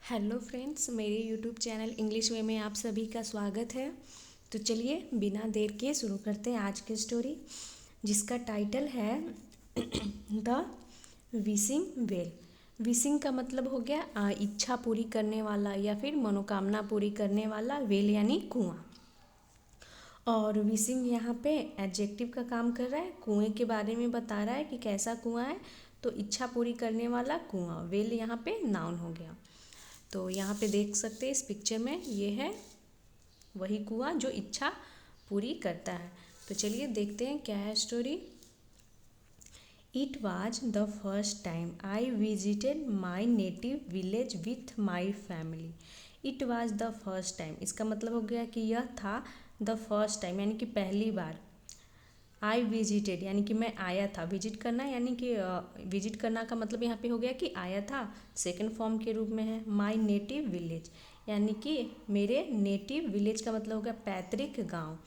Hello friends, मेरे YouTube channel English वे में आप सभी का स्वागत है। तो चलिए बिना देर के शुरू करते हैं आज की स्टोरी, जिसका टाइटल है द विशिंग वेल। विशिंग का मतलब हो गया इच्छा पूरी करने वाला या फिर मनोकामना पूरी करने वाला, वेल यानी कुआं। और विशिंग यहाँ पे एडजेक्टिव का काम कर रहा है, कुएं के बारे में बता रहा है कि कैसा कुआं है। तो इच्छा पूरी करने वाला कुआं, वेल यहाँ पे नाउन हो गया। तो यहाँ पे देख सकते हैं इस पिक्चर में, ये है वही कुआं जो इच्छा पूरी करता है। तो चलिए देखते हैं क्या है story. It was the first time I visited my native village with my family. It was the first time, इसका मतलब हो गया कि यह था द फर्स्ट टाइम यानी कि पहली बार। आई विजिटेड यानी कि मैं आया था, विजिट करना यानी कि विजिट करना का मतलब यहाँ पे हो गया कि आया था, सेकंड फॉर्म के रूप में है। माय नेटिव विलेज यानी कि मेरे नेटिव विलेज का मतलब हो गया पैतृक गांव।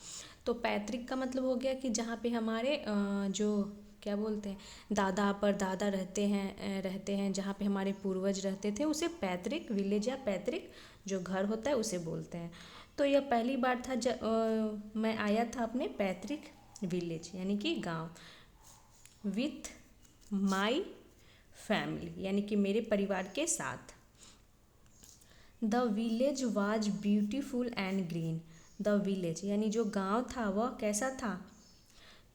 तो पैतृक का मतलब हो गया कि जहाँ पे हमारे जो क्या बोलते हैं दादा परदादा रहते हैं जहाँ पे हमारे पूर्वज रहते थे, उसे पैतृक विलेज या पैतृक जो घर होता है उसे बोलते हैं। तो यह पहली बार था जब मैं आया था अपने पैतृक विलेज यानी कि गांव, विथ माई फैमिली यानी कि मेरे परिवार के साथ। The village was beautiful and green. The village यानी जो गांव था वह कैसा था,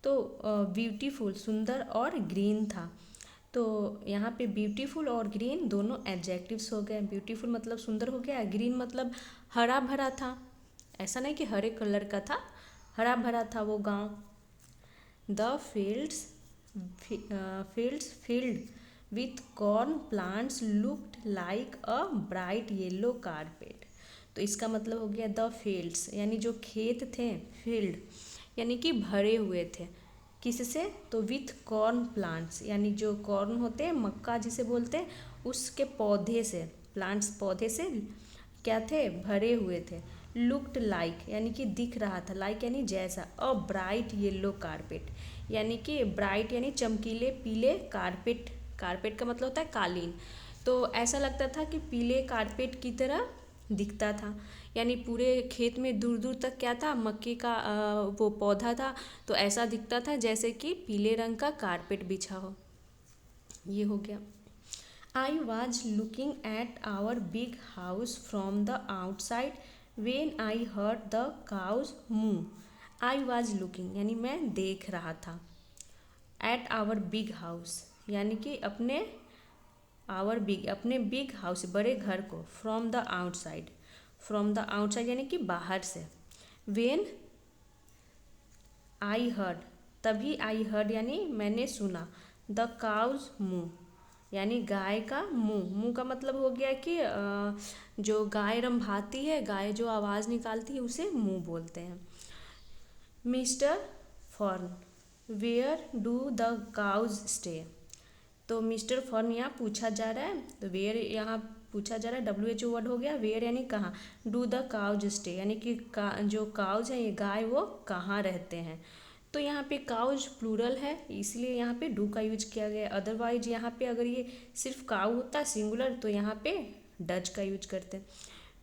तो ब्यूटीफुल सुंदर और ग्रीन था। तो यहाँ पे ब्यूटीफुल और ग्रीन दोनों एडजेक्टिव्स हो गए। ब्यूटीफुल मतलब सुंदर हो गया, ग्रीन मतलब हरा भरा था। ऐसा नहीं कि हरे कलर का था, हरा भरा था वो गांव। The fields filled with corn plants looked like a bright yellow carpet। तो इसका मतलब हो गया द फील्ड्स यानी जो खेत थे, फील्ड यानी कि भरे हुए थे। किससे, तो विथ कॉर्न प्लांट्स यानी जो कॉर्न होते हैं, मक्का जिसे बोलते हैं, उसके पौधे से, प्लांट्स पौधे से क्या थे, भरे हुए थे। लुक्ड लाइक यानी कि दिख रहा था, लाइक यानी जैसा, अ ब्राइट येलो कारपेट यानी कि ब्राइट यानी चमकीले पीले, कारपेट, कारपेट का मतलब होता है कालीन। तो ऐसा लगता था कि पीले कारपेट की तरह दिखता था। यानी पूरे खेत में दूर दूर तक क्या था, मक्के का वो पौधा था। तो ऐसा दिखता था जैसे कि पीले रंग का कारपेट बिछा हो। ये हो गया। I was looking at our big house from the outside when I heard the cows moo। I was looking यानी मैं देख रहा था। At our big house यानी कि अपने बिग हाउस बड़े घर को, from the outside, from the outside यानी कि बाहर से। When I heard तभी I heard यानी मैंने सुना, द काउज moo यानी गाय का मुंह। मुंह का मतलब हो गया कि जो गाय रंभाती है, गाय जो आवाज़ निकालती है उसे मुंह बोलते हैं। Mister Fawn where do the cows stay. तो मिस्टर फॉर्न यहाँ पूछा जा रहा है, तो वेयर यहाँ पूछा जा रहा है, WHO वर्ड हो गया। वेयर यानी कहाँ, डू द काउज स्टे यानी कि जो काउज है ये गाय, वो कहाँ रहते हैं। तो यहाँ पे काउज प्लूरल है, इसलिए यहाँ पे डू का यूज किया गया। अदरवाइज यहाँ पे अगर ये सिर्फ काउ होता सिंगुलर तो यहाँ पे डज का यूज करते।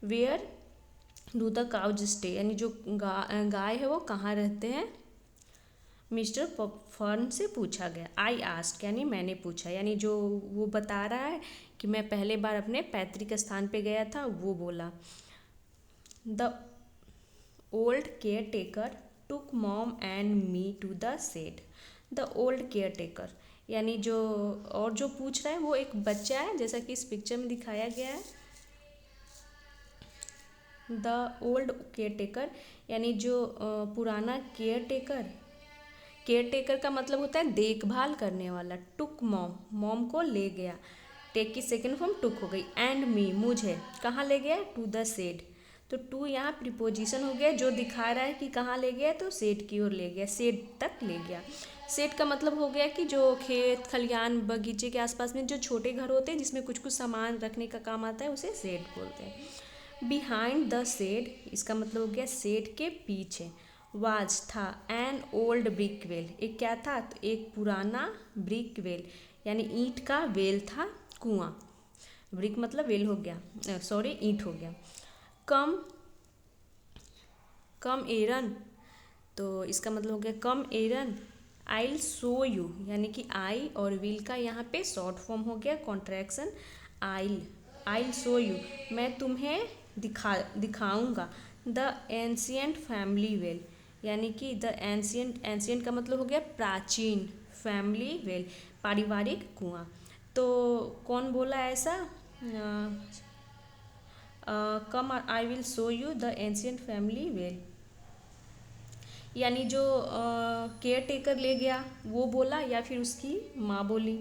Where do the cows stay यानी जो गाय है वो कहाँ रहते हैं, मिस्टर फर्न से पूछा गया। आई आस्क यानी मैंने पूछा, यानी जो वो बता रहा है कि मैं पहले बार अपने पैतृक स्थान पे गया था, वो बोला। The old caretaker took mom and me to the shed. The old caretaker यानी जो, और जो पूछ रहा है वो एक बच्चा है, जैसा कि इस पिक्चर में दिखाया गया है। द ओल्ड केयर टेकर यानी जो पुराना केयर टेकर, केयर टेकर का मतलब होता है देखभाल करने वाला। टुक मॉम, मॉम को ले गया, टेक की सेकेंड फॉर्म टुक हो गई। एंड मी मुझे कहाँ ले गया, टू द शेड। तो टू यहाँ प्रीपोजिशन हो गया जो दिखा रहा है कि कहाँ ले गया, तो शेड की ओर ले गया, शेड तक ले गया। शेड का मतलब हो गया कि जो खेत खलियान बगीचे के आसपास में जो छोटे घर होते हैं जिसमें कुछ कुछ सामान रखने का काम आता है, उसे शेड बोलते हैं। बिहाइंड द शेड इसका मतलब हो गया शेड के पीछे। वाज था एन ओल्ड ब्रिक वेल, एक क्या था, तो एक पुराना ब्रिक वेल यानी ईंट का वेल था, कुआं। ब्रिक मतलब वेल हो गया, सॉरी ईंट हो गया। कम कम एरन, तो इसका मतलब हो गया कम एरन आइल शो यू, यानी कि आई और विल का यहाँ पे शॉर्ट फॉर्म हो गया कॉन्ट्रैक्शन आइल शो यू, मैं तुम्हें दिखाऊंगा द एंशियंट फैमिली वेल, यानी कि द एंशियंट का मतलब हो गया प्राचीन, फैमिली वेल पारिवारिक कुआं। तो कौन बोला ऐसा? Come I will show you the ancient family well, यानी जो केयर टेकर ले गया वो बोला या फिर उसकी माँ बोली।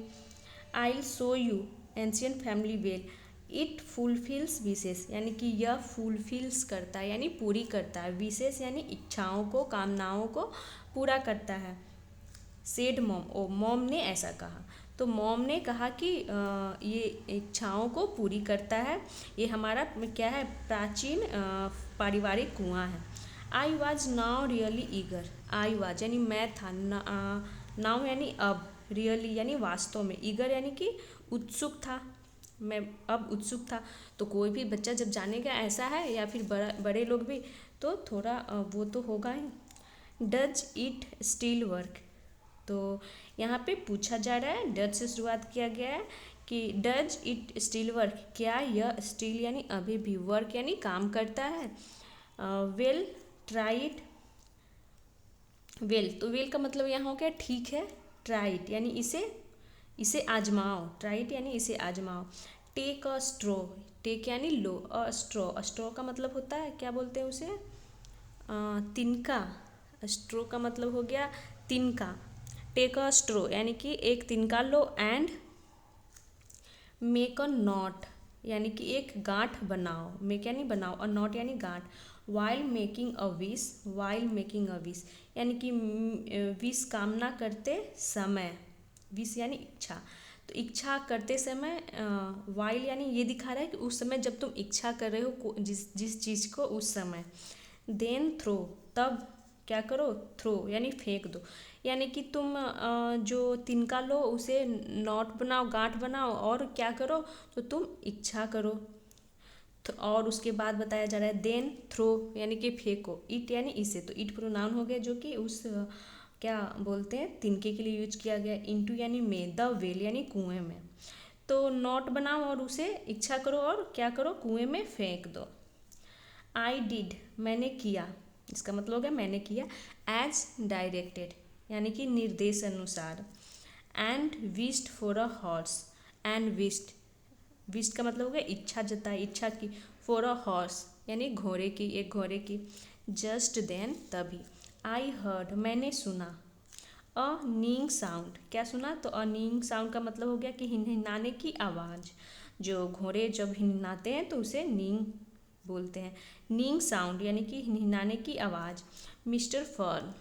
I show you ancient family well, it fulfils wishes, यानी कि यह फुलफिल्स करता है यानी पूरी करता है, विशेष यानी इच्छाओं को, कामनाओं को पूरा करता है। सेड मॉम, ओ मॉम ने ऐसा कहा, तो मॉम ने कहा कि ये इच्छाओं को पूरी करता है, ये हमारा क्या है, प्राचीन पारिवारिक कुआं है। I was now really eager, I was यानी मैं था, नाउ यानी अब, रियली यानी वास्तव में, ईगर यानी कि उत्सुक था, मैं अब उत्सुक था। तो कोई भी बच्चा जब जानेगा ऐसा है, या फिर बड़े लोग भी, तो थोड़ा वो तो होगा ही। डज इट स्टिल वर्क, तो यहाँ पे पूछा जा रहा है, डज से शुरुआत किया गया है कि डज इट स्टिल वर्क, क्या यह स्टिल यानी अभी भी, वर्क यानी काम करता है। वेल ट्राई इट, वेल तो वेल का मतलब यहाँ हो गया ठीक है, ट्राई इट यानी इसे आजमाओ, ट्राई इट यानी इसे आजमाओ। टेक अ स्ट्रो, टेक यानी लो, अ स्ट्रो का मतलब होता है, क्या बोलते हैं उसे, तिनका, स्ट्रो का मतलब हो गया तिनका। टेक अ स्ट्रो यानी कि एक तिनका लो, एंड मेक अ नॉट यानी कि एक गांठ बनाओ, मेक यानी बनाओ, और नॉट यानी गांठ। While making a wish, while making a wish यानी कि विश कामना करते समय, विश यानी इच्छा, तो इच्छा करते समय, वाइल यानी ये दिखा रहा है कि उस समय जब तुम इच्छा कर रहे हो जिस चीज़ को, उस समय। देन थ्रो, तब क्या करो, थ्रो यानी फेंक दो, यानी कि तुम जो तिनका लो उसे नॉट बनाओ, गांठ बनाओ, और क्या करो, तो तुम इच्छा करो। और उसके बाद बताया जा रहा है देन थ्रो यानी कि फेंको, इट यानी इसे, तो इट प्रोनाउन हो गया जो कि उस क्या बोलते हैं तिनके के लिए यूज किया गया। इनटू यानी में, द वेल यानी कुएं में, तो नॉट बनाओ और उसे इच्छा करो, और क्या करो, कुएं में फेंक दो। आई डिड मैंने किया, इसका मतलब हो गया मैंने किया। एज डायरेक्टेड यानी कि निर्देश अनुसार। And wished for a horse, and wished का मतलब हो गया इच्छा जताई, इच्छा की। फॉर अ हॉर्स यानी घोड़े की, एक घोड़े की। जस्ट देन तभी। आई हर्ड मैंने सुना। अ नींग साउंड, क्या सुना, तो अ नींग साउंड का मतलब हो गया कि हिनहिनाने की आवाज़, जो घोड़े जब हिनहिनाते हैं तो उसे नींग बोलते हैं। नींग साउंड यानी कि हिनहिनाने की आवाज़। मिस्टर फर्न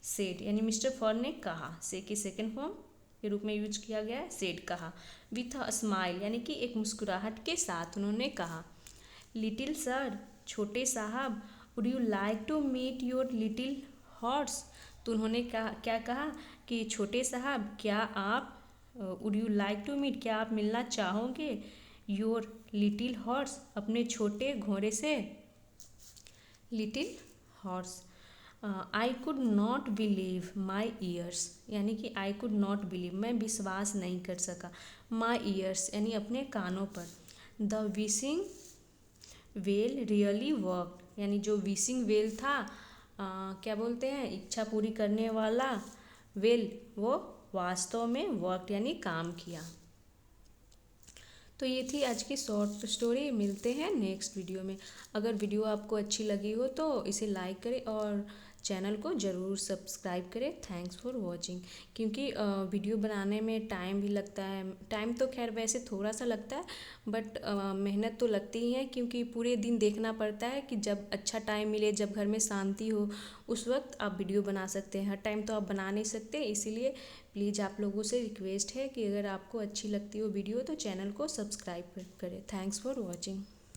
सेड यानी मिस्टर फर्न ने कहा, से की सेकेंड फॉर्म के रूप में यूज किया गया है, सेड कहा। विथ अ स्माइल यानी कि एक मुस्कुराहट के साथ उन्होंने कहा। लिटिल सर छोटे साहब, would you like to meet your little horse, तो उन्होंने क्या कहा कि छोटे साहब क्या आप, would you like to meet क्या आप मिलना चाहोगे, योर लिटिल हॉर्स अपने छोटे घोड़े से, little horse. I could not believe my years यानी कि आई कुड नॉट बिलीव मैं विश्वास नहीं कर सका, माई ईयर्स यानी अपने कानों पर। The wishing well really work यानी जो विशिंग वेल था, क्या बोलते हैं, इच्छा पूरी करने वाला वेल, वो वास्तव में वर्क यानी काम किया। तो ये थी आज की शॉर्ट स्टोरी, मिलते हैं नेक्स्ट वीडियो में। अगर वीडियो आपको अच्छी लगी हो तो इसे लाइक करें और चैनल को ज़रूर सब्सक्राइब करें। Thanks for watching. क्योंकि वीडियो बनाने में टाइम भी लगता है, टाइम तो खैर वैसे थोड़ा सा लगता है, बट मेहनत तो लगती ही है, क्योंकि पूरे दिन देखना पड़ता है कि जब अच्छा टाइम मिले, जब घर में शांति हो, उस वक्त आप वीडियो बना सकते हैं। हर टाइम तो आप बना नहीं सकते, इसीलिए प्लीज़ आप लोगों से रिक्वेस्ट है कि अगर आपको अच्छी लगती हो वीडियो तो चैनल को सब्सक्राइब करें। Thanks for watching.